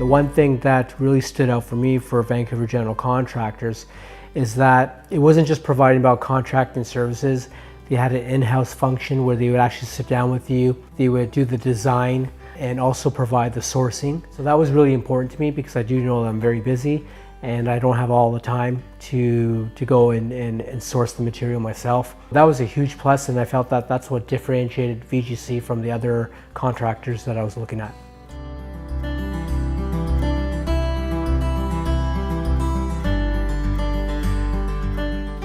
one thing that really stood out for me for Vancouver General Contractors is that it wasn't just providing about contracting services. They had an in-house function where they would actually sit down with you. They would do the design and also provide the sourcing. So that was really important to me because I do know that I'm very busy and I don't have all the time to go and source the material myself. That was a huge plus, and I felt that that's what differentiated VGC from the other contractors that I was looking at.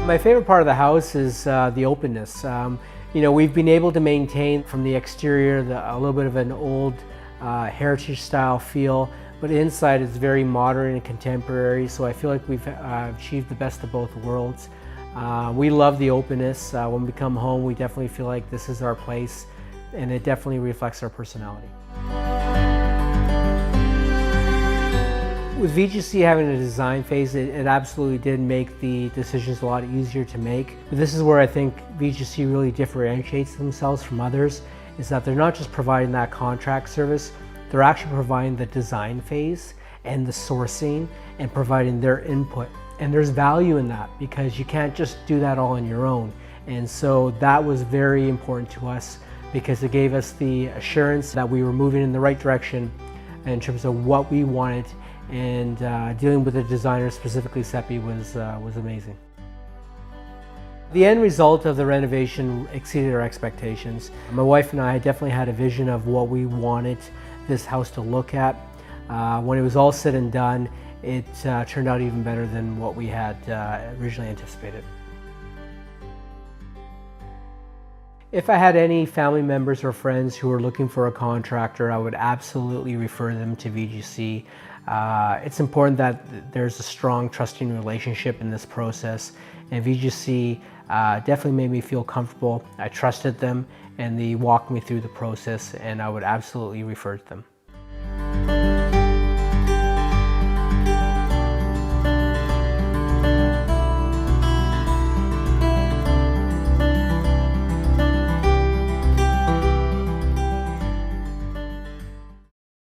My favorite part of the house is the openness. We've been able to maintain from the exterior a little bit of an old heritage style feel, but inside it's very modern and contemporary, so I feel like we've achieved the best of both worlds. We love the openness. When we come home, we definitely feel like this is our place, and it definitely reflects our personality. With VGC having a design phase, it absolutely did make the decisions a lot easier to make. But this is where I think VGC really differentiates themselves from others, is that they're not just providing that contract service, they're actually providing the design phase and the sourcing and providing their input. And there's value in that because you can't just do that all on your own. And so that was very important to us because it gave us the assurance that we were moving in the right direction in terms of what we wanted, and dealing with the designer, specifically Seppi, was amazing. The end result of the renovation exceeded our expectations. My wife and I definitely had a vision of what we wanted this house to look at. When it was all said and done, it turned out even better than what we had originally anticipated. If I had any family members or friends who were looking for a contractor, I would absolutely refer them to VGC. It's important that there's a strong, trusting relationship in this process, and VGC definitely made me feel comfortable. I trusted them, and they walked me through the process, and I would absolutely refer to them.